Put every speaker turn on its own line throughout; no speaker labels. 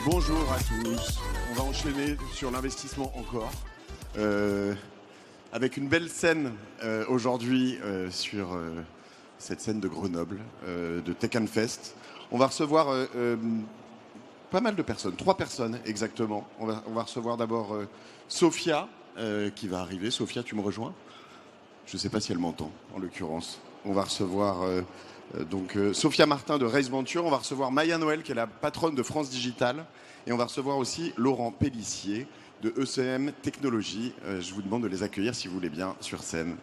Bonjour à tous. On va enchaîner sur l'investissement encore. Avec une belle scène aujourd'hui sur cette scène de Grenoble, de Tech and Fest. On va recevoir pas mal de personnes, 3 personnes exactement. On va recevoir d'abord Sophia qui va arriver. Sophia, tu me rejoins? Je ne sais pas si elle m'entend en l'occurrence. On va recevoir Sophia Martin de Race Venture. On va recevoir Maya Noël qui est la patronne de France Digital. Et on va recevoir aussi Laurent Pellissier de ECM Technologies. Je vous demande de les accueillir si vous voulez bien sur scène.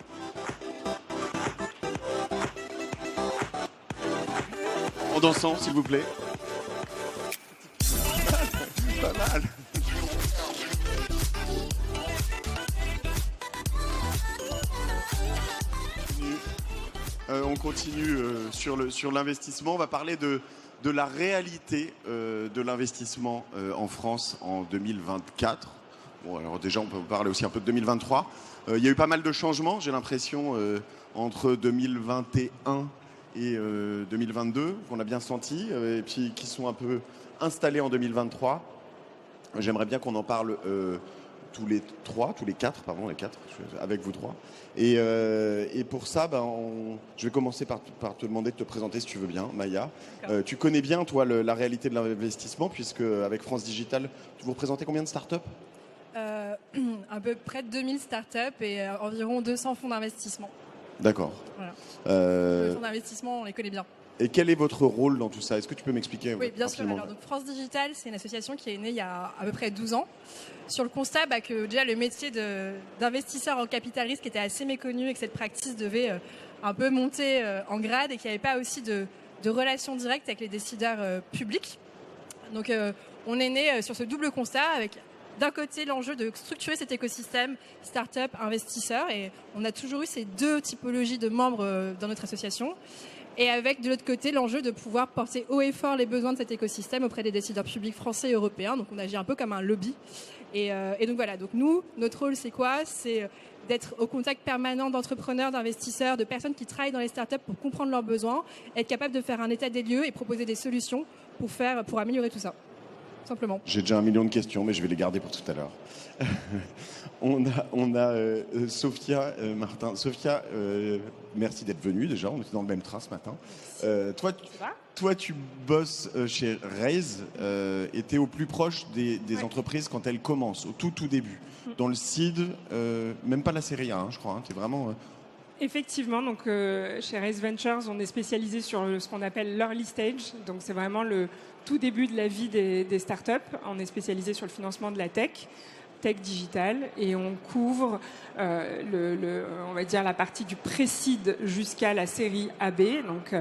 En dansant, s'il vous plaît. Pas mal. On continue sur l'investissement. On va parler de la réalité de l'investissement en France en 2024. Bon, alors déjà, on peut parler aussi un peu de 2023. Il y a eu pas mal de changements, j'ai l'impression, entre 2021 et 2022, qu'on a bien senti, et puis qui sont un peu installés en 2023. J'aimerais bien qu'on en parle tous les 4, avec vous 3. Et pour ça, je vais commencer par te demander de te présenter si tu veux bien, Maya. Tu connais bien, toi, la réalité de l'investissement, puisque avec France Digital, vous représentez combien de startups ?
À peu près de 2000 startups et environ 200 fonds d'investissement.
D'accord.
Voilà. Les fonds d'investissement, on les connaît bien.
Et quel est votre rôle dans tout ça? Est-ce que tu peux m'expliquer?
Oui, bien sûr. Alors, donc, France Digital, c'est une association qui est née il y a à peu près 12 ans, sur le constat que déjà le métier d'investisseur en capital risque était assez méconnu et que cette pratique devait un peu monter en grade et qu'il n'y avait pas aussi de relations directes avec les décideurs publics. Donc on est né sur ce double constat avec d'un côté l'enjeu de structurer cet écosystème start-up, investisseur, et on a toujours eu ces 2 typologies de membres dans notre association. Et avec de l'autre côté l'enjeu de pouvoir porter haut et fort les besoins de cet écosystème auprès des décideurs publics français et européens. Donc on agit un peu comme un lobby. Et donc voilà, donc nous, notre rôle c'est quoi? C'est d'être au contact permanent d'entrepreneurs, d'investisseurs, de personnes qui travaillent dans les startups pour comprendre leurs besoins, être capable de faire un état des lieux et proposer des solutions pour améliorer tout ça. Simplement.
J'ai déjà 1 million de questions, mais je vais les garder pour tout à l'heure. on a Sophia Martin. Sophia, merci d'être venue déjà. On était dans le même train ce matin. Toi, tu bosses chez Raise et tu es au plus proche des entreprises quand elles commencent, au tout début. Dans le seed, même pas la série A, je crois. Tu es vraiment...
Effectivement, donc chez Race Ventures, on est spécialisé sur ce qu'on appelle l'early stage. Donc c'est vraiment le tout début de la vie des startups. On est spécialisé sur le financement de la tech digitale, et on couvre on va dire la partie du pré-seed jusqu'à la série AB. Donc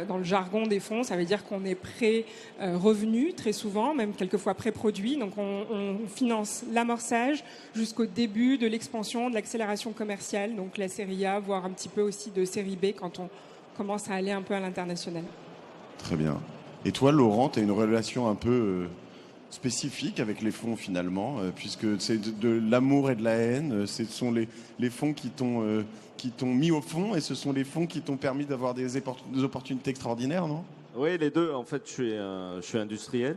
dans le jargon des fonds, ça veut dire qu'on est pré-revenu très souvent, même quelquefois pré-produit. Donc on finance l'amorçage jusqu'au début de l'expansion, de l'accélération commerciale, donc la série A, voire un petit peu aussi de série B quand on commence à aller un peu à l'international. Très
bien. Et toi, Laurent, tu as une relation un peu spécifique avec les fonds finalement, puisque c'est de l'amour et de la haine. Ce sont les fonds qui t'ont mis au fond, et ce sont les fonds qui t'ont permis d'avoir des opportunités extraordinaires, non?
Oui, les deux. En fait, je suis industriel,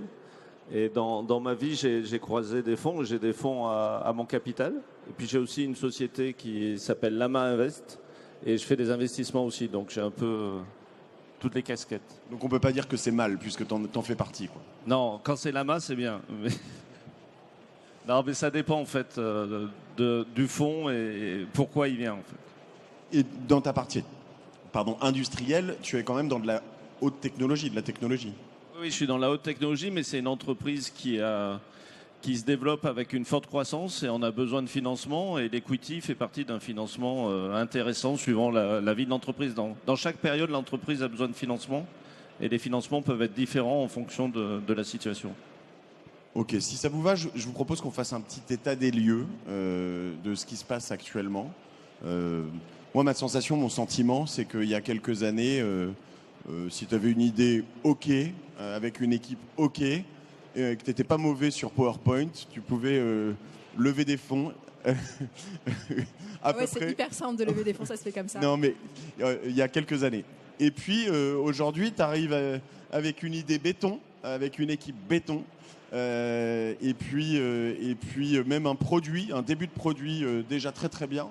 et dans ma vie, j'ai croisé des fonds. J'ai des fonds à mon capital, et puis j'ai aussi une société qui s'appelle Lama Invest, et je fais des investissements aussi, donc j'ai un peu toutes les casquettes.
Donc on peut pas dire que c'est mal, puisque t'en fais partie, quoi.
Non, quand c'est Lama, c'est bien. Non, mais ça dépend en fait du fonds et pourquoi il vient en fait.
Et dans ta partie, industrielle, tu es quand même dans de la haute technologie, de la technologie.
Oui, je suis dans la haute technologie, mais c'est une entreprise qui se développe avec une forte croissance et on a besoin de financement, et l'equity fait partie d'un financement intéressant suivant la vie de l'entreprise. Dans chaque période, l'entreprise a besoin de financement, et les financements peuvent être différents en fonction de la situation.
Ok, si ça vous va, je vous propose qu'on fasse un petit état des lieux de ce qui se passe actuellement. Moi, ma sensation, mon sentiment, c'est qu'il y a quelques années, si tu avais une idée ok, avec une équipe ok, et que tu n'étais pas mauvais sur PowerPoint, tu pouvais lever des fonds.
C'est hyper simple de lever des fonds, ça se fait comme ça.
Non, mais il y a quelques années. Et puis aujourd'hui, tu arrives avec une idée béton, avec une équipe béton, Et puis même un produit, un début de produit déjà très très bien.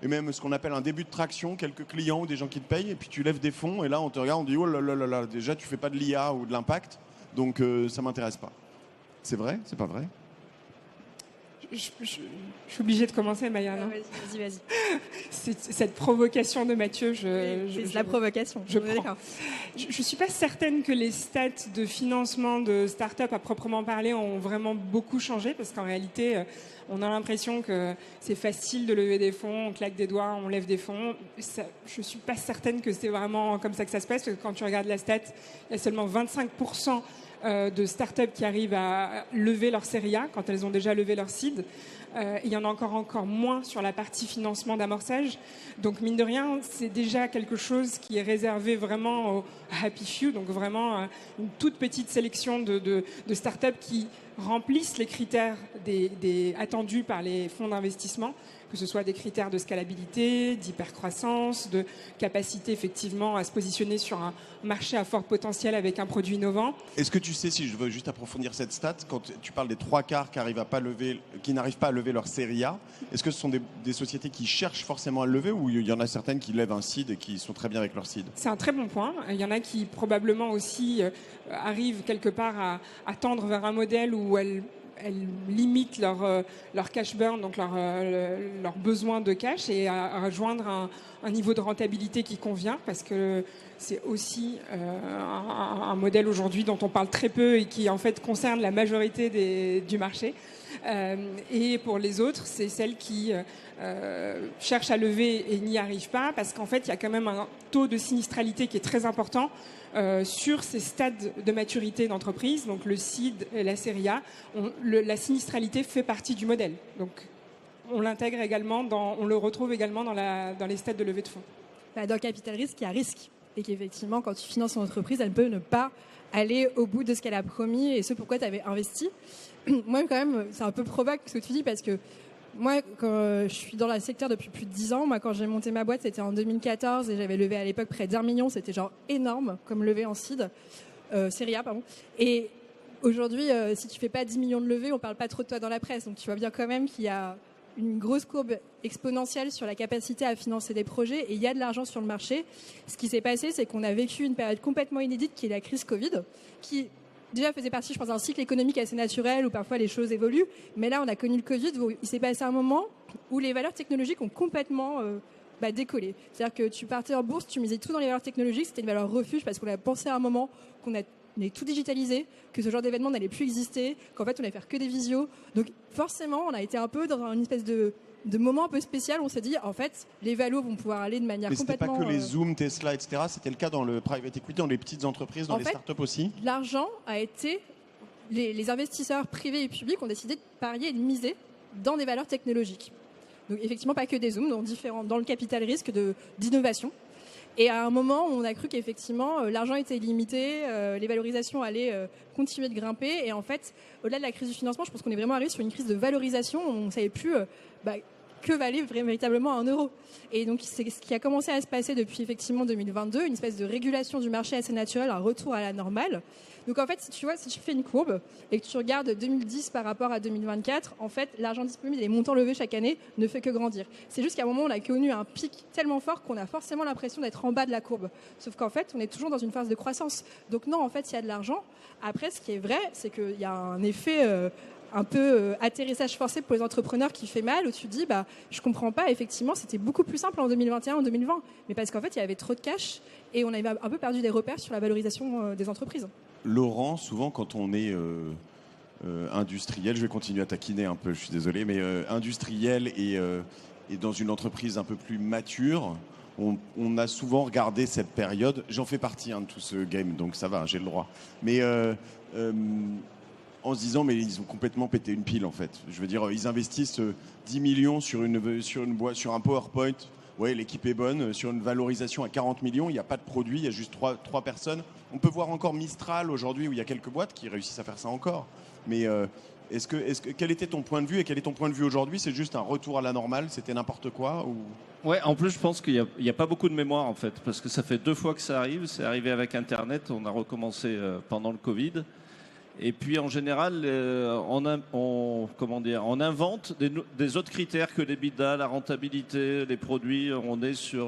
Et même ce qu'on appelle un début de traction, quelques clients ou des gens qui te payent, et puis tu lèves des fonds, et là on te regarde, on dit oh là là là là, déjà tu fais pas de l'IA ou de l'impact, donc ça m'intéresse pas. C'est vrai? C'est pas vrai?
Je suis obligée de commencer, Maya. Non,
vas-y.
C'est cette provocation de Mathieu.
C'est la provocation.
Je ne suis pas certaine que les stats de financement de start-up à proprement parler ont vraiment beaucoup changé, parce qu'en réalité, on a l'impression que c'est facile de lever des fonds, on claque des doigts, on lève des fonds. Je ne suis pas certaine que c'est vraiment comme ça que ça se passe, parce que quand tu regardes la stat, il y a seulement 25% de startups qui arrivent à lever leur série A quand elles ont déjà levé leur seed. Il y en a encore moins sur la partie financement d'amorçage. Donc mine de rien, c'est déjà quelque chose qui est réservé vraiment aux happy few, donc vraiment une toute petite sélection de startups qui remplissent les critères attendus par les fonds d'investissement, que ce soit des critères de scalabilité, d'hypercroissance, de capacité effectivement à se positionner sur un marché à fort potentiel avec un produit innovant.
Est-ce que tu sais, si je veux juste approfondir cette stat, quand tu parles des 3/4 qui n'arrivent pas à lever leur série A, est-ce que ce sont des sociétés qui cherchent forcément à le lever, ou il y en a certaines qui lèvent un seed et qui sont très bien avec leur seed?
C'est un très bon point. Il y en a qui probablement aussi arrivent quelque part à tendre vers un modèle où elles limitent leur cash burn, donc leur besoin de cash, et à rejoindre un niveau de rentabilité qui convient, parce que c'est aussi un modèle aujourd'hui dont on parle très peu et qui en fait concerne la majorité du marché. Et pour les autres, c'est celles qui cherchent à lever et n'y arrivent pas, parce qu'en fait, il y a quand même un taux de sinistralité qui est très important sur ces stades de maturité d'entreprise, donc le seed et la série A. La sinistralité fait partie du modèle. Donc, on l'intègre également, on le retrouve également dans les stades de levée de fonds.
Dans le capital risque, il y a risque. Et qu'effectivement, quand tu finances une entreprise, elle peut ne pas aller au bout de ce qu'elle a promis et ce pourquoi tu avais investi. Moi, quand même, c'est un peu provoque ce que tu dis, parce que moi, quand je suis dans le secteur depuis plus de 10 ans, moi, quand j'ai monté ma boîte, c'était en 2014 et j'avais levé à l'époque près d'1 million. C'était genre énorme comme levée en seed, série A, pardon. Et aujourd'hui, si tu fais pas 10 millions de levées, on parle pas trop de toi dans la presse. Donc tu vois bien quand même qu'il y a une grosse courbe exponentielle sur la capacité à financer des projets, et il y a de l'argent sur le marché. Ce qui s'est passé, c'est qu'on a vécu une période complètement inédite qui est la crise Covid, qui déjà faisait partie, je pense, d'un cycle économique assez naturel où parfois les choses évoluent. Mais là, on a connu le Covid où il s'est passé un moment où les valeurs technologiques ont complètement décollé. C'est-à-dire que tu partais en bourse, tu misais tout dans les valeurs technologiques, c'était une valeur refuge parce qu'on a pensé à un moment qu'on est tout digitalisé, que ce genre d'événement n'allait plus exister, qu'en fait on allait faire que des visios. Donc forcément, on a été un peu dans une espèce de moment un peu spécial où on s'est dit, en fait, les valos vont pouvoir aller de manière complètement...
Mais c'était pas que les Zoom, Tesla, etc. C'était le cas dans le private equity, dans les petites entreprises, dans les startups aussi.
L'argent a été... Les investisseurs privés et publics ont décidé de parier et de miser dans des valeurs technologiques. Donc effectivement, pas que des Zooms, dans le capital risque d'innovation. Et à un moment, on a cru qu'effectivement, l'argent était limité, les valorisations allaient continuer de grimper. Et en fait, au-delà de la crise du financement, je pense qu'on est vraiment arrivé sur une crise de valorisation. On ne savait plus que valait véritablement un euro. Et donc, c'est ce qui a commencé à se passer depuis effectivement 2022, une espèce de régulation du marché assez naturelle, un retour à la normale. Donc en fait, si tu fais une courbe et que tu regardes 2010 par rapport à 2024, en fait, l'argent disponible et les montants levés chaque année ne fait que grandir. C'est juste qu'à un moment, on a connu un pic tellement fort qu'on a forcément l'impression d'être en bas de la courbe. Sauf qu'en fait, on est toujours dans une phase de croissance. Donc non, en fait, il y a de l'argent. Après, ce qui est vrai, c'est qu'il y a un effet... un peu atterrissage forcé pour les entrepreneurs qui fait mal, où tu te dis, je comprends pas, effectivement, c'était beaucoup plus simple en 2021, en 2020. Mais parce qu'en fait, il y avait trop de cash et on avait un peu perdu des repères sur la valorisation des entreprises.
Laurent, souvent, quand on est industriel, je vais continuer à taquiner un peu, je suis désolé, mais industriel et dans une entreprise un peu plus mature, on a souvent regardé cette période. J'en fais partie de tout ce game, donc ça va, j'ai le droit. Mais... en se disant, mais ils ont complètement pété une pile, en fait. Je veux dire, ils investissent 10 millions sur un PowerPoint. Ouais, l'équipe est bonne. Sur une valorisation à 40 millions, il n'y a pas de produit, il y a juste trois personnes. On peut voir encore Mistral aujourd'hui, où il y a quelques boîtes qui réussissent à faire ça encore. Mais quel était ton point de vue et quel est ton point de vue aujourd'hui? C'est juste un retour à la normale? C'était n'importe quoi ou...
Ouais, en plus, je pense qu'il n'y a pas beaucoup de mémoire, en fait, parce que ça fait 2 fois que ça arrive. C'est arrivé avec Internet, on a recommencé pendant le Covid. Et puis en général, on invente des autres critères que l'EBITDA, la rentabilité, les produits. On est sur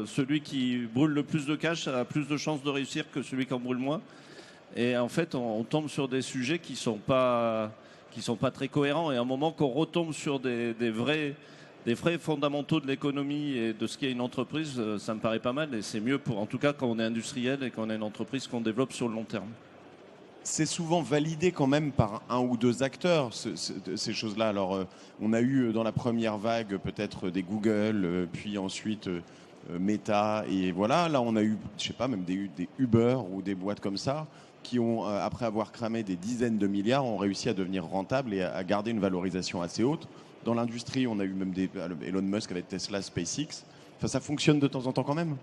celui qui brûle le plus de cash a plus de chances de réussir que celui qui en brûle moins. Et en fait, on tombe sur des sujets qui sont pas très cohérents. Et à un moment qu'on retombe sur des vrais fondamentaux de l'économie et de ce qu'est une entreprise, ça me paraît pas mal. Et c'est mieux en tout cas quand on est industriel et qu'on a une entreprise qu'on développe sur le long terme.
C'est souvent validé quand même par un ou deux acteurs, ces choses-là. Alors, on a eu dans la première vague peut-être des Google, puis ensuite Meta, et voilà. Là, on a eu, je sais pas, même des Uber ou des boîtes comme ça qui ont, après avoir cramé des dizaines de milliards, ont réussi à devenir rentables et à garder une valorisation assez haute. Dans l'industrie, on a eu même Elon Musk avec Tesla, SpaceX. Enfin, ça fonctionne de temps en temps quand même.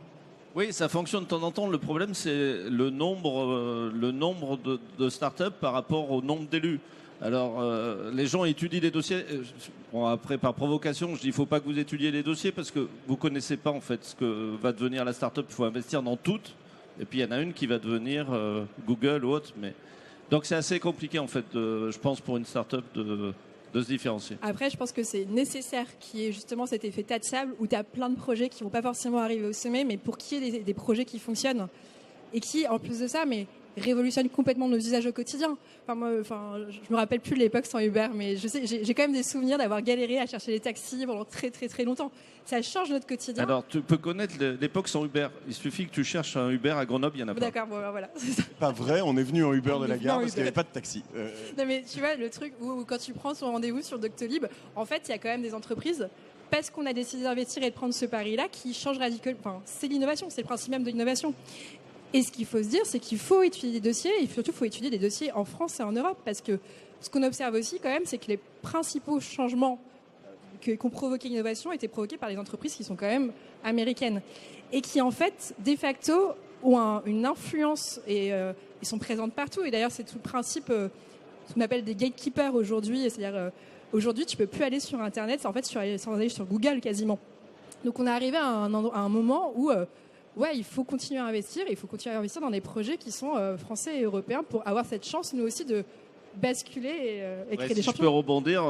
Oui, ça fonctionne de temps en temps. Le problème, c'est le nombre de startups par rapport au nombre d'élus. Alors, les gens étudient les dossiers. Bon, après, par provocation, je dis il ne faut pas que vous étudiez les dossiers parce que vous ne connaissez pas en fait ce que va devenir la startup. Il faut investir dans toutes. Et puis, il y en a une qui va devenir Google ou autre. Donc, c'est assez compliqué en fait, je pense, pour une startup de se différencier.
Après, je pense que c'est nécessaire qu'il y ait justement cet effet tas de sable où tu as plein de projets qui vont pas forcément arriver au sommet, mais pour qu'il y ait des projets qui fonctionnent et qui, en plus de ça, révolutionnent complètement nos usages au quotidien. Je me rappelle plus de l'époque sans Uber, mais je sais, j'ai quand même des souvenirs d'avoir galéré à chercher les taxis pendant très très très longtemps. Ça change notre quotidien.
Alors, tu peux connaître l'époque sans Uber. Il suffit que tu cherches un Uber à Grenoble, il y en a pas.
D'accord, bon, alors voilà.
Pas vrai, on est venu en Uber de la gare parce qu'il n'y avait pas de taxi.
Non mais tu vois, le truc où quand tu prends ton rendez-vous sur Doctolib, en fait, il y a quand même des entreprises, parce qu'on a décidé d'investir et de prendre ce pari-là, qui changent radicalement. Enfin, c'est l'innovation, c'est le principe même de l'innovation. Et ce qu'il faut se dire, c'est qu'il faut étudier des dossiers, et surtout, il faut étudier des dossiers en France et en Europe, parce que ce qu'on observe aussi quand même, c'est que les principaux changements qu'ont provoqué l'innovation étaient provoqués par des entreprises qui sont quand même américaines, et qui en fait, de facto, ont une influence et sont présentes partout. Et d'ailleurs, c'est tout le principe, ce qu'on appelle des gatekeepers aujourd'hui, c'est-à-dire aujourd'hui, tu peux plus aller sur Internet sans aller sur Google quasiment. Donc on est arrivé à un moment où il faut continuer à investir, et il faut continuer à investir dans des projets qui sont français et européens pour avoir cette chance, nous aussi, de basculer et créer des champions.
Je peux rebondir.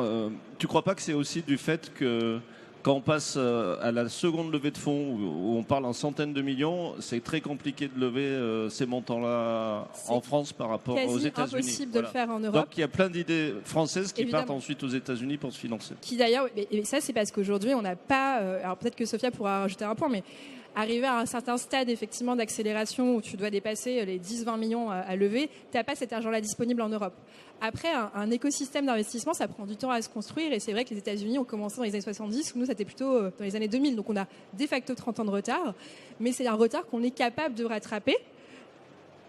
Tu crois pas que c'est aussi du fait que quand on passe à la seconde levée de fonds, où on parle en centaines de millions, c'est très compliqué de lever ces montants-là en France par rapport aux États-Unis.
C'est impossible de le faire en Europe.
Donc il y a plein d'idées françaises qui partent ensuite aux États-Unis pour se financer.
Qui d'ailleurs, et ça c'est parce qu'aujourd'hui on n'a pas, alors peut-être que Sophia pourra rajouter un point, mais arriver à un certain stade effectivement d'accélération où tu dois dépasser les 10-20 millions à lever, tu n'as pas cet argent-là disponible en Europe. Après, un écosystème d'investissement, ça prend du temps à se construire, et c'est vrai que les États-Unis ont commencé dans les années 70, nous c'était plutôt dans les années 2000, donc on a de facto 30 ans de retard, mais c'est un retard qu'on est capable de rattraper,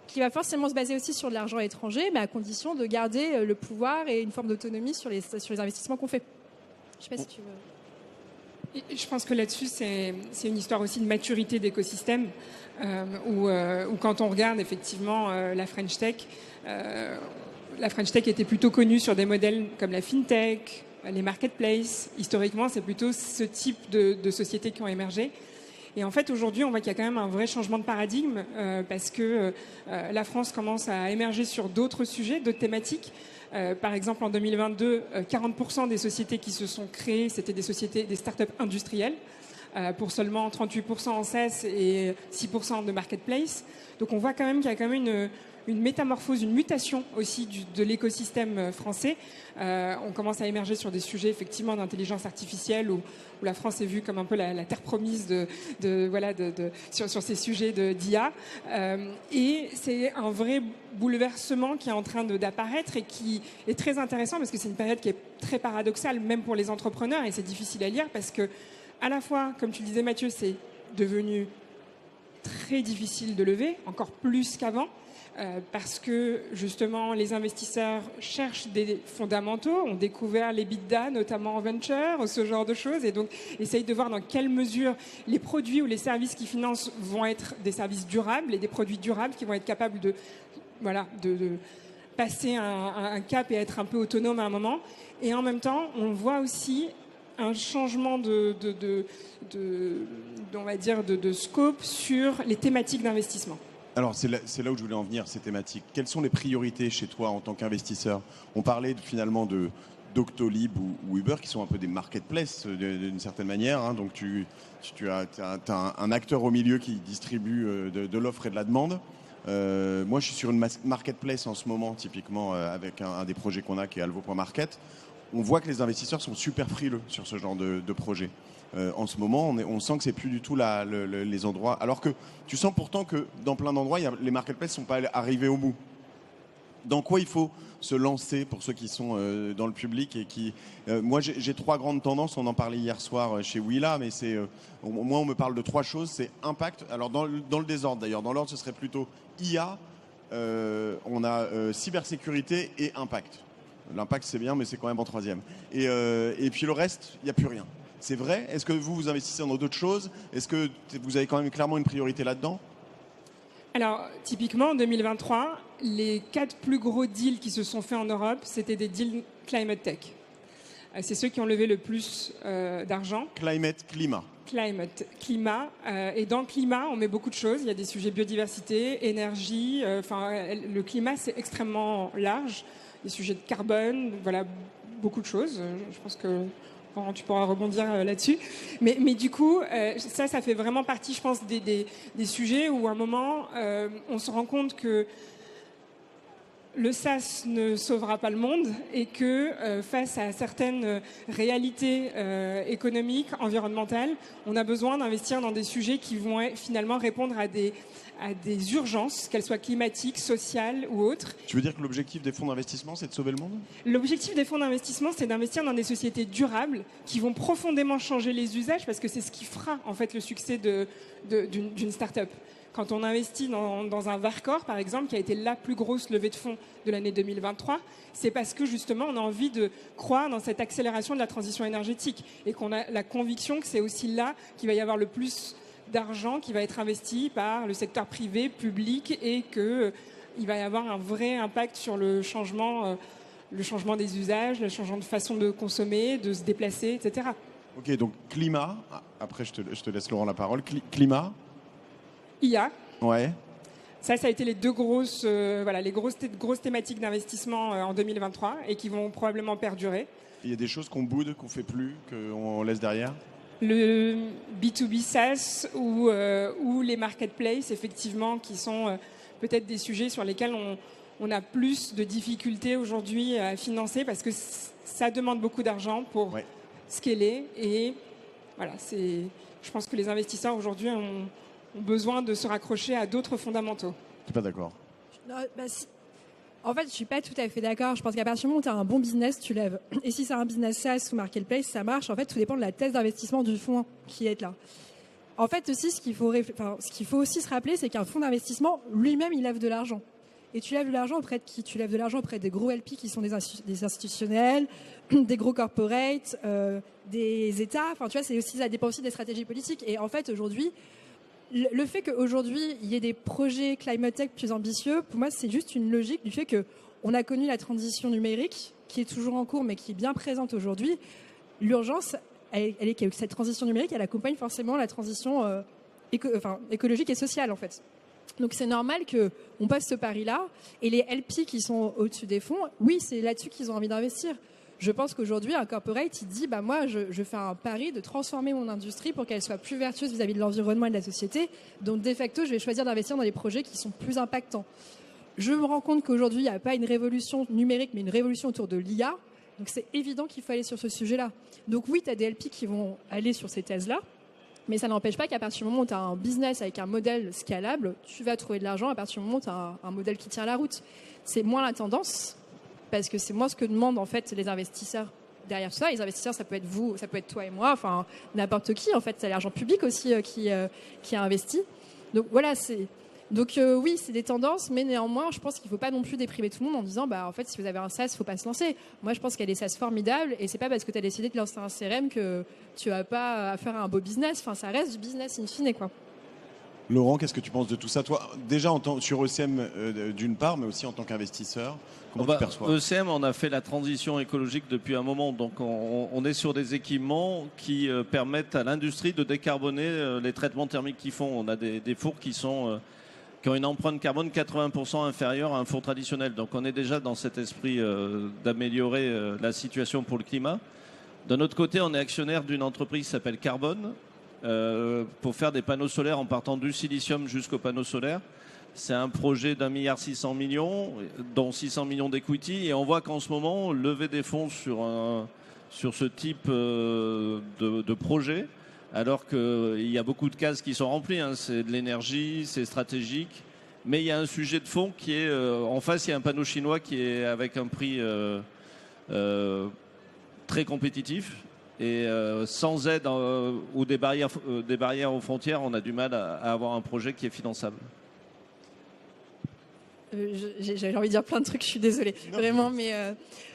qui va forcément se baser aussi sur de l'argent étranger, mais à condition de garder le pouvoir et une forme d'autonomie sur les investissements qu'on fait. Je sais pas si tu veux...
Je pense que là-dessus, c'est une histoire aussi de maturité d'écosystème, où quand on regarde effectivement la French Tech était plutôt connue sur des modèles comme la FinTech, les marketplaces. Historiquement, c'est plutôt ce type de sociétés qui ont émergé. Et en fait, aujourd'hui, on voit qu'il y a quand même un vrai changement de paradigme, parce que la France commence à émerger sur d'autres sujets, d'autres thématiques. Par exemple, en 2022, 40% des sociétés qui se sont créées, c'était des startups industrielles, pour seulement 38% en SaaS et 6% de marketplace. Donc on voit quand même qu'il y a quand même une métamorphose, une mutation aussi de l'écosystème français. On commence à émerger sur des sujets effectivement d'intelligence artificielle où la France est vue comme un peu la terre promise sur ces sujets d'IA. Et c'est un vrai bouleversement qui est en train d'apparaître et qui est très intéressant parce que c'est une période qui est très paradoxale même pour les entrepreneurs, et c'est difficile à lire parce que à la fois, comme tu le disais Mathieu, c'est devenu très difficile de lever, encore plus qu'avant. Parce que justement les investisseurs cherchent des fondamentaux, ont découvert les l'EBITDA notamment en venture, ce genre de choses, et donc essayent de voir dans quelle mesure les produits ou les services qu'ils financent vont être des services durables et des produits durables qui vont être capables de passer un cap et être un peu autonome à un moment. Et en même temps, on voit aussi un changement on va dire de scope sur les thématiques d'investissement.
Alors c'est là où je voulais en venir, ces thématiques. Quelles sont les priorités chez toi en tant qu'investisseur? On parlait finalement Doctolib ou Uber qui sont un peu des marketplaces d'une certaine manière. Hein. Donc tu as un acteur au milieu qui distribue de l'offre et de la demande. Moi je suis sur une marketplace en ce moment typiquement avec un des projets qu'on a qui est Alvo.market. On voit que les investisseurs sont super frileux sur ce genre de projet. En ce moment, on sent que c'est plus du tout les endroits. Alors que tu sens pourtant que dans plein d'endroits, les marketplaces ne sont pas arrivés au bout. Dans quoi il faut se lancer pour ceux qui sont dans le public et qui... moi, j'ai 3 grandes tendances. On en parlait hier soir chez Willa, mais moi, on me parle de 3 choses. C'est impact. Alors, dans le désordre, d'ailleurs. Dans l'ordre, ce serait plutôt IA. On a cybersécurité et impact. L'impact, c'est bien, mais c'est quand même en 3e. Et puis le reste, il n'y a plus rien. C'est vrai? Est-ce que vous investissez dans d'autres choses? Est-ce que vous avez quand même clairement une priorité là-dedans?
Alors, typiquement, en 2023, les 4 plus gros deals qui se sont faits en Europe, c'était des deals climate tech. C'est ceux qui ont levé le plus d'argent.
Climat.
Climat. Et dans le climat, on met beaucoup de choses. Il y a des sujets biodiversité, énergie. Le climat, c'est extrêmement large. Des sujets de carbone, voilà, beaucoup de choses. Je pense que tu pourras rebondir là-dessus. Mais du coup, ça fait vraiment partie, je pense, des sujets où à un moment, on se rend compte que le SaaS ne sauvera pas le monde et que face à certaines réalités économiques, environnementales, on a besoin d'investir dans des sujets qui vont finalement répondre à des urgences, qu'elles soient climatiques, sociales ou autres.
Tu veux dire que l'objectif des fonds d'investissement, c'est de sauver le monde?
L'objectif des fonds d'investissement, c'est d'investir dans des sociétés durables qui vont profondément changer les usages parce que c'est ce qui fera en fait le succès d'une start-up. Quand on investit dans un Vercor, par exemple, qui a été la plus grosse levée de fonds de l'année 2023, c'est parce que justement on a envie de croire dans cette accélération de la transition énergétique et qu'on a la conviction que c'est aussi là qu'il va y avoir le plus d'argent qui va être investi par le secteur privé, public, et qu'il va y avoir un vrai impact sur le changement des usages, le changement de façon de consommer, de se déplacer, etc.
Ok, donc climat, après je te laisse Laurent la parole, climat.
IA.
Ouais.
Ça a été les 2 grosses, les grosses thématiques d'investissement en 2023 et qui vont probablement perdurer.
Il y a des choses qu'on boude, qu'on fait plus, qu'on laisse derrière?
Le B2B SaaS ou les marketplaces, effectivement, qui sont peut-être des sujets sur lesquels on a plus de difficultés aujourd'hui à financer parce que ça demande beaucoup d'argent pour scaler. Et voilà, je pense que les investisseurs aujourd'hui ont besoin de se raccrocher à d'autres fondamentaux.
Tu n'es pas d'accord?
En fait, je suis pas tout à fait d'accord. Je pense qu'à partir du moment où tu as un bon business, tu lèves. Et si c'est un business SaaS ou marketplace, ça marche. En fait, tout dépend de la thèse d'investissement du fonds qui est là. En fait, aussi, ce qu'il faut aussi se rappeler, c'est qu'un fonds d'investissement, lui-même, il lève de l'argent. Et tu lèves de l'argent auprès de qui? Tu lèves de l'argent auprès des gros LP qui sont des institutionnels, des gros corporates, des États. Enfin, tu vois, ça dépend aussi des stratégies politiques. Et en fait, aujourd'hui, le fait qu'aujourd'hui, il y ait des projets climate tech plus ambitieux, pour moi, c'est juste une logique du fait qu'on a connu la transition numérique, qui est toujours en cours, mais qui est bien présente aujourd'hui. L'urgence, elle est que cette transition numérique, elle accompagne forcément la transition écologique et sociale, en fait. Donc, c'est normal qu'on passe ce pari-là. Et les LP qui sont au-dessus des fonds, oui, c'est là-dessus qu'ils ont envie d'investir. Je pense qu'aujourd'hui, un corporate, il dit moi, je fais un pari de transformer mon industrie pour qu'elle soit plus vertueuse vis-à-vis de l'environnement et de la société. Donc, de facto, je vais choisir d'investir dans des projets qui sont plus impactants. Je me rends compte qu'aujourd'hui, il n'y a pas une révolution numérique, mais une révolution autour de l'IA. Donc, c'est évident qu'il faut aller sur ce sujet-là. Donc, oui, tu as des LP qui vont aller sur ces thèses-là. Mais ça n'empêche pas qu'à partir du moment où tu as un business avec un modèle scalable, tu vas trouver de l'argent à partir du moment où tu as un modèle qui tient la route. C'est moins la tendance. Parce que c'est moi ce que demandent en fait les investisseurs derrière tout ça. Les investisseurs, ça peut être vous, ça peut être toi et moi, enfin n'importe qui en fait. C'est l'argent public aussi qui a investi. Donc voilà, oui, c'est des tendances, mais néanmoins, je pense qu'il ne faut pas non plus déprimer tout le monde en disant en fait, si vous avez un SaaS, il ne faut pas se lancer. Moi, je pense qu'il y a des SaaS formidables et c'est pas parce que tu as décidé de lancer un CRM que tu vas pas faire un beau business. Enfin, ça reste du business in fine, quoi.
Laurent, qu'est-ce que tu penses de tout ça? Toi, déjà sur ECM d'une part, mais aussi en tant qu'investisseur, comment tu perçois?
ECM, on a fait la transition écologique depuis un moment, donc on est sur des équipements qui permettent à l'industrie de décarboner les traitements thermiques qu'ils font. On a des fours qui sont qui ont une empreinte carbone 80% inférieure à un fonds traditionnel. Donc on est déjà dans cet esprit d'améliorer la situation pour le climat. D'un autre côté, on est actionnaire d'une entreprise qui s'appelle Carbone pour faire des panneaux solaires en partant du silicium jusqu'aux panneaux solaires. C'est un projet d'1,6 milliard, dont 600 millions d'equity. Et on voit qu'en ce moment, lever des fonds sur ce type de projet, alors qu'il y a beaucoup de cases qui sont remplies, hein. C'est de l'énergie, c'est stratégique, mais il y a un sujet de fond qui est, en face, il y a un panneau chinois qui est avec un prix très compétitif, et sans aide ou des barrières aux frontières, on a du mal à avoir un projet qui est finançable.
J'avais envie de dire plein de trucs, je suis désolée, vraiment, mais...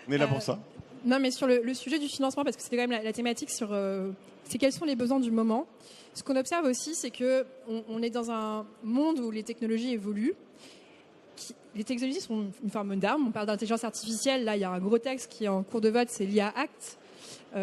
On est là pour ça.
Non, mais sur le sujet du financement, parce que c'était quand même la thématique sur... c'est quels sont les besoins du moment. Ce qu'on observe aussi, c'est qu'on est dans un monde où les technologies évoluent. Les technologies sont une forme d'arme. On parle d'intelligence artificielle. Là, il y a un gros texte qui est en cours de vote, c'est l'IA Act.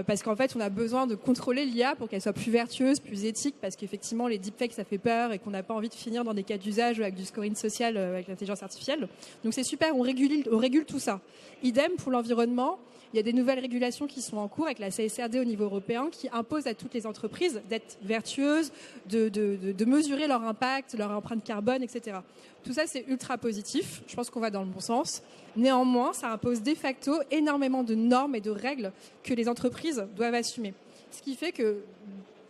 Parce qu'en fait, on a besoin de contrôler l'IA pour qu'elle soit plus vertueuse, plus éthique, parce qu'effectivement, les deepfakes, ça fait peur et qu'on n'a pas envie de finir dans des cas d'usage avec du scoring social avec l'intelligence artificielle. Donc c'est super, on régule tout ça. Idem pour l'environnement. Il y a des nouvelles régulations qui sont en cours avec la CSRD au niveau européen qui imposent à toutes les entreprises d'être vertueuses, de mesurer leur impact, leur empreinte carbone, etc. Tout ça, c'est ultra positif. Je pense qu'on va dans le bon sens. Néanmoins, ça impose de facto énormément de normes et de règles que les entreprises doivent assumer. Ce qui fait que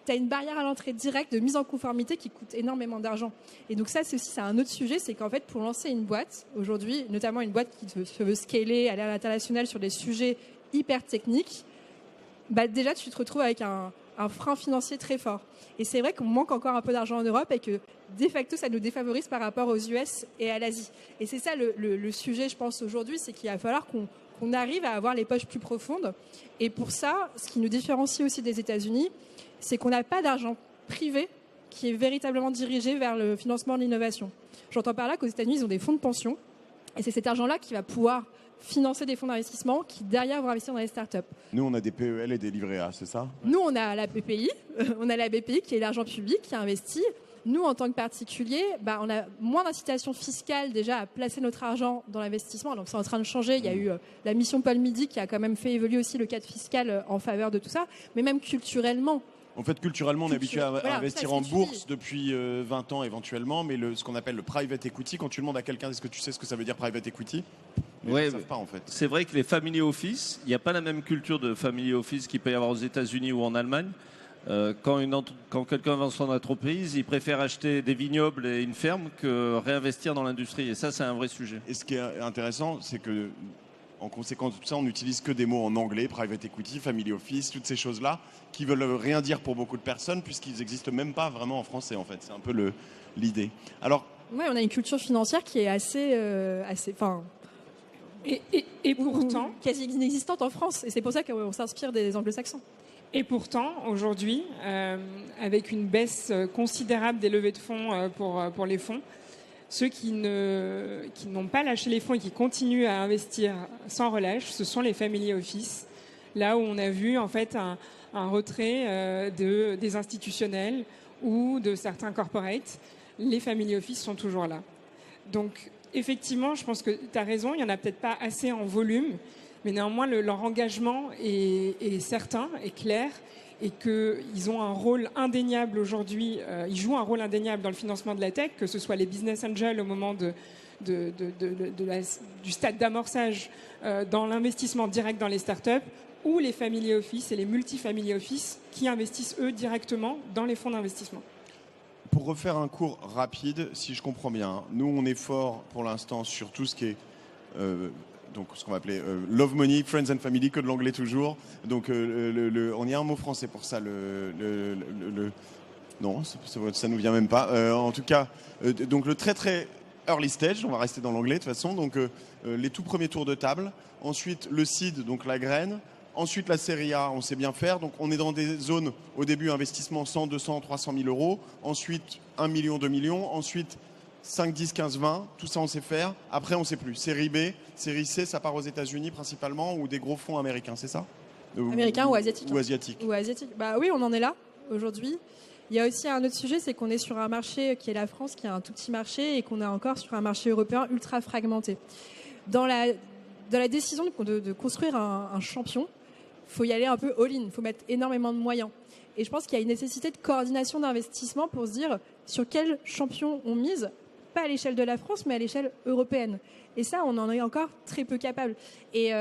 tu as une barrière à l'entrée directe de mise en conformité qui coûte énormément d'argent. Et donc ça, c'est un autre sujet, c'est qu'en fait, pour lancer une boîte, aujourd'hui, notamment une boîte qui se veut scaler, aller à l'international sur des sujets hyper techniques, bah déjà, tu te retrouves avec un frein financier très fort. Et c'est vrai qu'on manque encore un peu d'argent en Europe et que, de facto, ça nous défavorise par rapport aux US et à l'Asie. Et c'est ça le sujet, je pense, aujourd'hui, c'est qu'il va falloir qu'on arrive à avoir les poches plus profondes. Et pour ça, ce qui nous différencie aussi des États-Unis, c'est qu'on n'a pas d'argent privé qui est véritablement dirigé vers le financement de l'innovation. J'entends par là qu'aux États-Unis, ils ont des fonds de pension. Et c'est cet argent-là qui va pouvoir financer des fonds d'investissement qui, derrière, vont investir dans les startups.
Nous, on a des PEL et des livrets A, c'est ça?
Nous, on a la BPI. On a la BPI qui est l'argent public qui investit. Nous, en tant que particuliers, on a moins d'incitation fiscale déjà à placer notre argent dans l'investissement. Donc, c'est en train de changer. Il y a eu la mission Paul Midi qui a quand même fait évoluer aussi le cadre fiscal en faveur de tout ça. Mais même culturellement,
en fait, culturellement, on est habitué à investir en bourse depuis 20 ans éventuellement, mais ce qu'on appelle le private equity, quand tu demandes à quelqu'un, est-ce que tu sais ce que ça veut dire private equity?
Oui,
ils ne savent pas en fait.
C'est vrai que les family office, il n'y a pas la même culture de family office qu'il peut y avoir aux États-Unis ou en Allemagne. Quand quelqu'un vend son entreprise, il préfère acheter des vignobles et une ferme que réinvestir dans l'industrie. Et ça, c'est un vrai sujet.
Et ce qui est intéressant, c'est que en conséquence de tout ça, on n'utilise que des mots en anglais, private equity, family office, toutes ces choses-là, qui veulent rien dire pour beaucoup de personnes, puisqu'ils n'existent même pas vraiment en français, en fait. C'est un peu l'idée. Alors,
ouais, on a une culture financière qui est assez
et pourtant,
quasi inexistante en France. Et c'est pour ça qu'on s'inspire des anglo-saxons.
Et pourtant, aujourd'hui, avec une baisse considérable des levées de fonds pour les fonds, ceux qui n'ont pas lâché les fonds et qui continuent à investir sans relâche, ce sont les family office. Là où on a vu en fait un retrait des institutionnels ou de certains corporates, les family office sont toujours là. Donc effectivement, je pense que tu as raison, il n'y en a peut-être pas assez en volume, mais néanmoins leur engagement est certain, est clair, et qu'ils ont un rôle indéniable aujourd'hui, ils jouent un rôle indéniable dans le financement de la tech, que ce soit les business angels au moment du stade d'amorçage dans l'investissement direct dans les startups, ou les family office et les multi-family office qui investissent eux directement dans les fonds d'investissement.
Pour refaire un cours rapide, si je comprends bien, nous on est fort pour l'instant sur tout ce qui est donc ce qu'on va appeler love money, friends and family, que de l'anglais toujours. Donc on y a un mot français pour ça. Non, ça nous vient même pas. En tout cas, donc le très très early stage, on va rester dans l'anglais de toute façon. Donc les tout premiers tours de table. Ensuite le seed, donc la graine. Ensuite la série A, on sait bien faire. Donc on est dans des zones au début investissement 100, 200, 300 000 euros. Ensuite 1 million, 2 millions. Ensuite 5, 10, 15, 20, tout ça on sait faire. Après on sait plus. Série B, série C, ça part aux États-Unis principalement ou des gros fonds américains, c'est ça?
Américains ou asiatiques.
Ou asiatiques.
Ou asiatiques. Bah oui, on en est là aujourd'hui. Il y a aussi un autre sujet, c'est qu'on est sur un marché qui est la France, qui est un tout petit marché, et qu'on est encore sur un marché européen ultra fragmenté. Dans la décision de construire un champion, il faut y aller un peu all-in, il faut mettre énormément de moyens. Et je pense qu'il y a une nécessité de coordination d'investissement pour se dire sur quel champion on mise, pas à l'échelle de la France, mais à l'échelle européenne. Et ça, on en est encore très peu capable. Et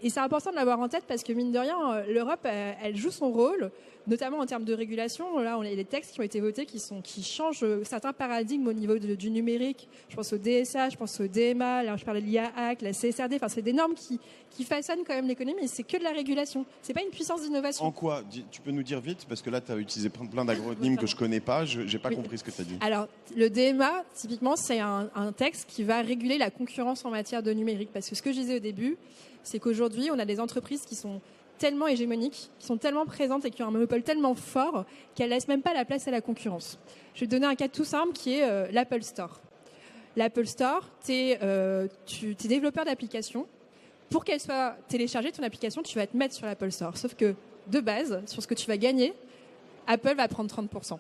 c'est important de l'avoir en tête parce que, mine de rien, l'Europe, elle joue son rôle, notamment en termes de régulation. Là, il y a des textes qui ont été votés qui changent certains paradigmes au niveau du numérique. Je pense au DSA, je pense au DMA, là, je parlais de l'IA-Act, la CSRD. Enfin, c'est des normes qui façonnent quand même l'économie, mais c'est que de la régulation. C'est pas une puissance d'innovation.
En quoi? Tu peux nous dire vite? Parce que là, tu as utilisé plein d'acronymes que je connais pas. Je n'ai pas compris ce que tu as dit.
Alors, le DMA, typiquement, c'est un texte qui va réguler la concurrence en matière de numérique. Parce que ce que je disais au début, c'est qu'aujourd'hui, on a des entreprises qui sont tellement hégémoniques, qui sont tellement présentes et qui ont un monopole tellement fort qu'elles ne laissent même pas la place à la concurrence. Je vais te donner un cas tout simple qui est l'Apple Store. L'Apple Store, tu es développeur d'application. Pour qu'elle soit téléchargée, ton application, tu vas te mettre sur l'Apple Store. Sauf que, de base, sur ce que tu vas gagner, Apple va prendre 30%.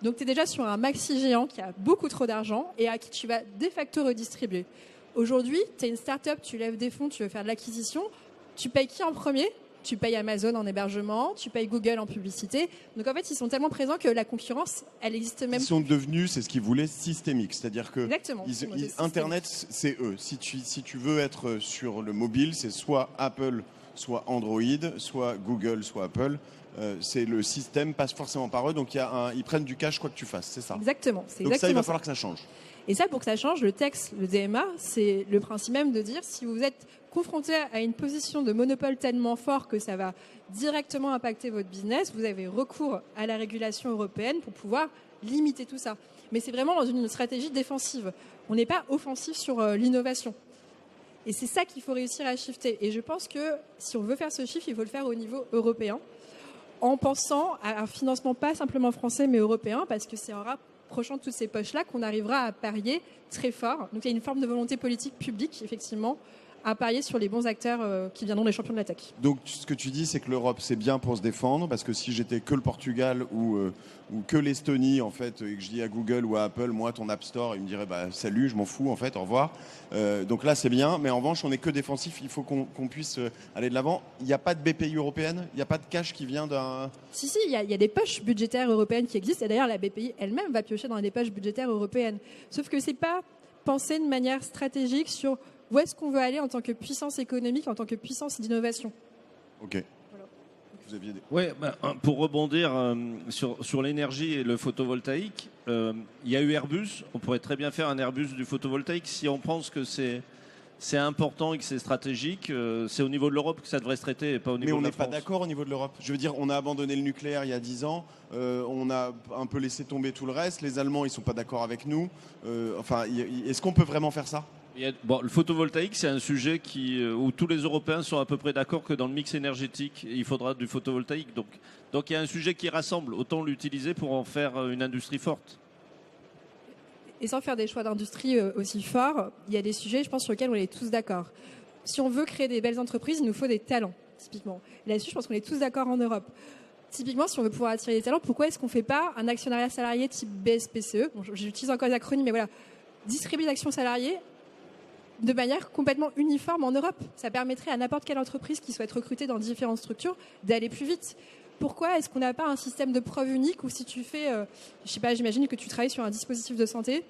Donc, tu es déjà sur un maxi géant qui a beaucoup trop d'argent et à qui tu vas de facto redistribuer. Aujourd'hui, tu es une start-up, tu lèves des fonds, tu veux faire de l'acquisition. Tu payes qui en premier? Tu payes Amazon en hébergement, tu payes Google en publicité. Donc en fait, ils sont tellement présents que la concurrence, elle existe même.
Ils sont devenus, c'est ce qu'ils voulaient, systémiques. C'est-à-dire que Internet, c'est eux. Si tu veux être sur le mobile, c'est soit Apple, soit Android, soit Google, soit Apple. C'est le système passe forcément par eux. Donc ils prennent du cash quoi que tu fasses, c'est ça.
Exactement.
Donc ça, il va falloir que ça change.
Et ça, pour que ça change, le texte, le DMA, c'est le principe même de dire si vous êtes confronté à une position de monopole tellement fort que ça va directement impacter votre business, vous avez recours à la régulation européenne pour pouvoir limiter tout ça. Mais c'est vraiment dans une stratégie défensive. On n'est pas offensif sur l'innovation. Et c'est ça qu'il faut réussir à shifter. Et je pense que si on veut faire ce shift, il faut le faire au niveau européen, en pensant à un financement pas simplement français, mais européen, parce que c'est en rapprochant toutes ces poches-là qu'on arrivera à parier très fort. Donc il y a une forme de volonté politique publique, effectivement, à parier sur les bons acteurs qui viendront des champions de la tech.
Donc ce que tu dis, c'est que l'Europe, c'est bien pour se défendre, parce que si j'étais que le Portugal ou que l'Estonie, en fait, et que je dis à Google ou à Apple, moi, ton App Store, ils me diraient, bah, salut, je m'en fous, en fait, au revoir. Donc là, c'est bien, mais en revanche, on n'est que défensif, il faut qu'on puisse aller de l'avant. Il n'y a pas de BPI européenne, il n'y a pas de cash qui vient d'un...
Si, il y a des poches budgétaires européennes qui existent, et d'ailleurs, la BPI elle-même va piocher dans des poches budgétaires européennes. Sauf que c'est pas pensé de manière stratégique sur où est-ce qu'on veut aller en tant que puissance économique, en tant que puissance d'innovation.
Ok. Voilà. Vous aviez des...
Ouais, pour rebondir sur l'énergie et le photovoltaïque, il y a eu Airbus. On pourrait très bien faire un Airbus du photovoltaïque si on pense que c'est important et que c'est stratégique. C'est au niveau de l'Europe que ça devrait se traiter et pas au niveau de la France.
Mais on n'est pas d'accord au niveau de l'Europe. Je veux dire, on a abandonné le nucléaire il y a 10 ans. On a un peu laissé tomber tout le reste. Les Allemands, ils ne sont pas d'accord avec nous. Est-ce qu'on peut vraiment faire ça ?
Le photovoltaïque, c'est un sujet où tous les Européens sont à peu près d'accord que dans le mix énergétique, il faudra du photovoltaïque. Donc il y a un sujet qui rassemble. Autant l'utiliser pour en faire une industrie forte.
Et sans faire des choix d'industrie aussi forts, il y a des sujets, je pense, sur lesquels on est tous d'accord. Si on veut créer des belles entreprises, il nous faut des talents, typiquement. Et là-dessus, je pense qu'on est tous d'accord en Europe. Typiquement, si on veut pouvoir attirer des talents, pourquoi est-ce qu'on ne fait pas un actionnariat salarié type BSPCE? Bon, j'utilise encore les acronymes, mais voilà. Distribuer d'actions salariées de manière complètement uniforme en Europe. Ça permettrait à n'importe quelle entreprise qui souhaite recruter dans différentes structures d'aller plus vite. Pourquoi est-ce qu'on n'a pas un système de preuve unique où si tu fais, je sais pas, j'imagine que tu travailles sur un dispositif de santé,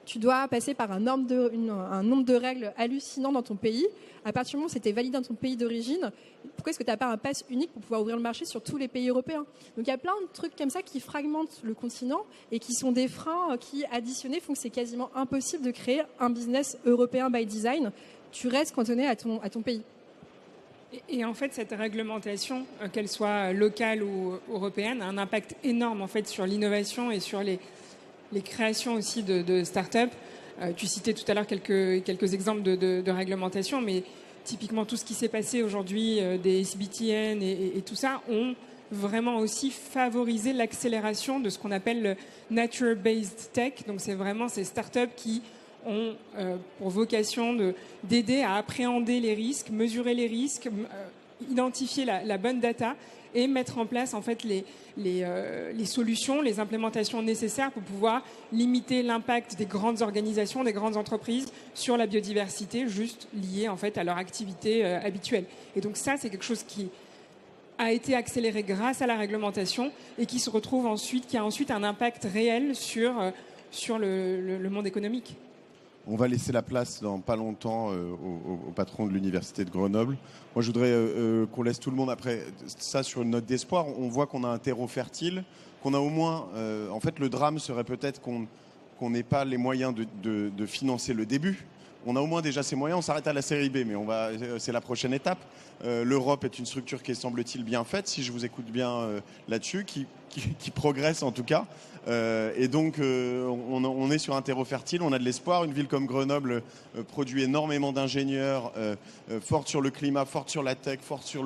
tu dois passer par un nombre de règles hallucinant dans ton pays. À partir du moment où c'était validé dans ton pays d'origine, pourquoi est-ce que tu n'as pas un pass unique pour pouvoir ouvrir le marché sur tous les pays européens? Donc il y a plein de trucs comme ça qui fragmentent le continent et qui sont des freins qui, additionnés, font que c'est quasiment impossible de créer un business européen by design. Tu restes cantonné à ton pays.
Et en fait, cette réglementation, qu'elle soit locale ou européenne, a un impact énorme en fait sur l'innovation et sur les créations aussi de start-up. Tu citais tout à l'heure quelques exemples de réglementation, mais typiquement tout ce qui s'est passé aujourd'hui, des SBTN et tout ça, ont vraiment aussi favorisé l'accélération de ce qu'on appelle le Nature-Based Tech. Donc c'est vraiment ces start-up qui ont pour vocation d'aider à appréhender les risques, mesurer les risques, identifier la bonne data et mettre en place en fait les solutions, les implémentations nécessaires pour pouvoir limiter l'impact des grandes organisations, des grandes entreprises sur la biodiversité, juste liée en fait à leur activité habituelle. Et donc ça, c'est quelque chose qui a été accéléré grâce à la réglementation et qui a ensuite un impact réel sur le monde économique.
On va laisser la place dans pas longtemps au patron de l'université de Grenoble. Moi, je voudrais qu'on laisse tout le monde après ça sur une note d'espoir. On voit qu'on a un terreau fertile, qu'on a au moins... en fait, le drame serait peut-être qu'on n'ait pas les moyens de financer le début. On a au moins déjà ces moyens, on s'arrête à la série B, mais c'est la prochaine étape. L'Europe est une structure qui est, semble-t-il, bien faite, si je vous écoute bien là-dessus, qui progresse en tout cas. Et donc, on est sur un terreau fertile, on a de l'espoir. Une ville comme Grenoble produit énormément d'ingénieurs, forte sur le climat, forte sur la tech, forte sur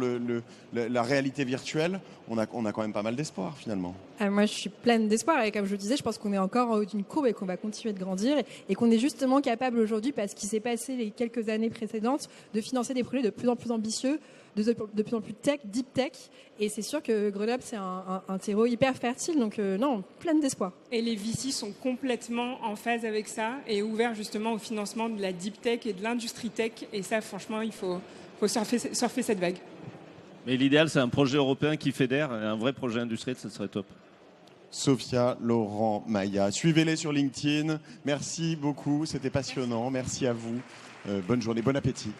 la réalité virtuelle. On a quand même pas mal d'espoir, finalement.
Moi, je suis pleine d'espoir et comme je le disais, je pense qu'on est encore en haut d'une courbe et qu'on va continuer de grandir et qu'on est justement capable aujourd'hui, parce qu'il s'est passé les quelques années précédentes, de financer des projets de plus en plus ambitieux, de plus en plus tech, deep tech. Et c'est sûr que Grenoble, c'est un terreau hyper fertile, donc non, pleine d'espoir.
Et les VC sont complètement en phase avec ça et ouverts justement au financement de la deep tech et de l'industrie tech. Et ça, franchement, il faut surfer cette vague.
Mais l'idéal, c'est un projet européen qui fédère, un vrai projet industriel, ça serait top.
Sophia, Laurent, Maya. Suivez-les sur LinkedIn. Merci beaucoup, c'était passionnant. Merci à vous. Bonne journée, bon appétit.